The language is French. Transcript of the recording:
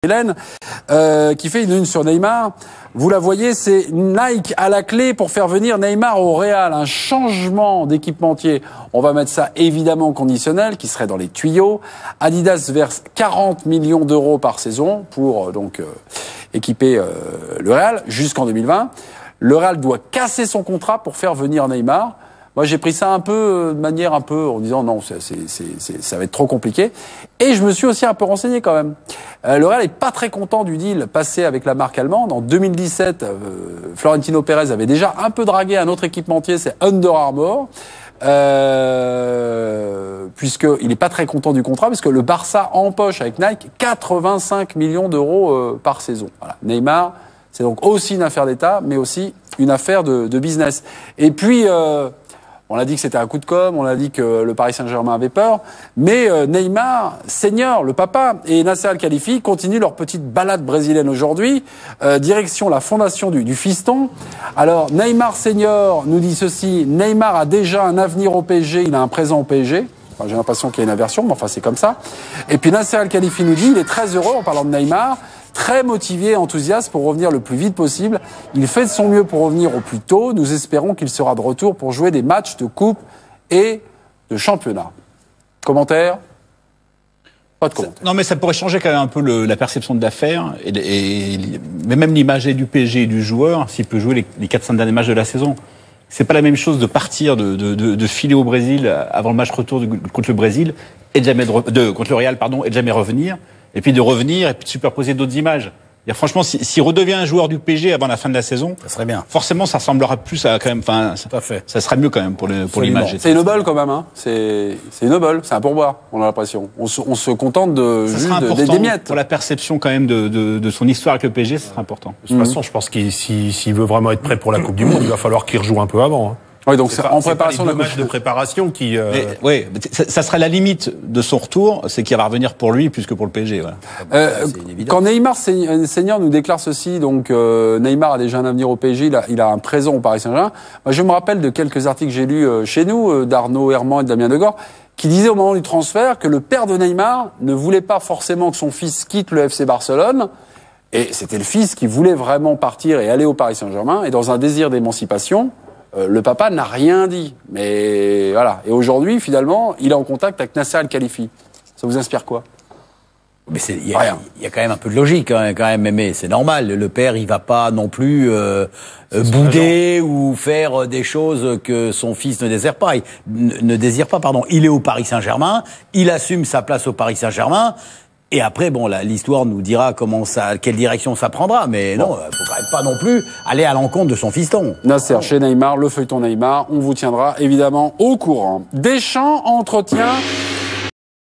Hélène, qui fait une sur Neymar. Vous la voyez, c'est Nike à la clé pour faire venir Neymar au Real. Un changement d'équipementier. On va mettre ça évidemment au conditionnel, qui serait dans les tuyaux. Adidas verse 40 millions d'euros par saison pour équiper le Real jusqu'en 2020. Le Real doit casser son contrat pour faire venir Neymar. Moi, j'ai pris ça un peu de manière un peu en disant non, ça va être trop compliqué. Et je me suis aussi un peu renseigné quand même. Le Real est pas très content du deal passé avec la marque allemande. En 2017, Florentino Pérez avait déjà un peu dragué un autre équipementier, c'est Under Armour, puisqu'il n'est pas très content du contrat, parce que le Barça empoche avec Nike 85 millions d'euros par saison. Voilà. Neymar, c'est donc aussi une affaire d'État, mais aussi une affaire de business. Et puis, on a dit que c'était un coup de com', on a dit que le Paris Saint-Germain avait peur, mais Neymar, senior, le papa, et Nasser Al-Khelaifi continuent leur petite balade brésilienne aujourd'hui, direction la fondation du fiston. Alors, Neymar senior nous dit ceci: Neymar a déjà un avenir au PSG, il a un présent au PSG. Enfin, j'ai l'impression qu'il y a une inversion, mais enfin c'est comme ça. Et puis Nasser Al-Khelaifi nous dit, il est très heureux en parlant de Neymar, très motivé et enthousiaste pour revenir le plus vite possible. Il fait de son mieux pour revenir au plus tôt. Nous espérons qu'il sera de retour pour jouer des matchs de coupe et de championnat. Commentaire? Pas de commentaire. Non, mais ça pourrait changer quand même un peu la perception de l'affaire, mais même l'image du PSG et du joueur, s'il peut jouer les 4-5 derniers matchs de la saison. C'est pas la même chose de partir, de filer au Brésil avant le match retour contre le Brésil, et de jamais contre le Real, pardon, et de jamais revenir. Et puis de revenir et puis de superposer d'autres images. Franchement, s'il redevient un joueur du PSG avant la fin de la saison, ça serait bien. Forcément, ça ressemblera plus à quand même. Enfin, ça serait mieux quand même pour l'image. C'est une bol quand même, hein. C'est une bol, c'est un pourboire. On a l'impression. On se contente des miettes. Pour la perception quand même de son histoire avec le PSG, ce sera important. De toute façon, je pense qu'il s'il veut vraiment être prêt pour la Coupe du Monde, il va falloir qu'il rejoue un peu avant. Hein. Oui, donc c'est en préparation de match de préparation qui. Oui, ça sera la limite de son retour, c'est qu'il va revenir pour lui plus que pour le PSG. Voilà. Quand Neymar senior nous déclare ceci, donc Neymar a déjà un avenir au PSG, il a un présent au Paris Saint-Germain. Moi, je me rappelle de quelques articles que j'ai lus chez nous d'Arnaud Herman et de Damien Degord, qui disaient au moment du transfert que le père de Neymar ne voulait pas forcément que son fils quitte le FC Barcelone. Et c'était le fils qui voulait vraiment partir et aller au Paris Saint-Germain. Et dans un désir d'émancipation, le papa n'a rien dit. Mais voilà. Et aujourd'hui, finalement, il est en contact avec Nasser Al-Khelaifi. Ça vous inspire quoi? Mais il y a quand même un peu de logique, hein, quand même, mais c'est normal. Le père, il va pas non plus bouder ou faire des choses que son fils ne désire pas. Il est au Paris Saint-Germain, il assume sa place au Paris Saint-Germain. Et après, bon, l'histoire nous dira quelle direction ça prendra. Mais non, faut quand même pas non plus aller à l'encontre de son fiston. Nasser, chez Neymar, le feuilleton Neymar, on vous tiendra évidemment au courant. Deschamps entretient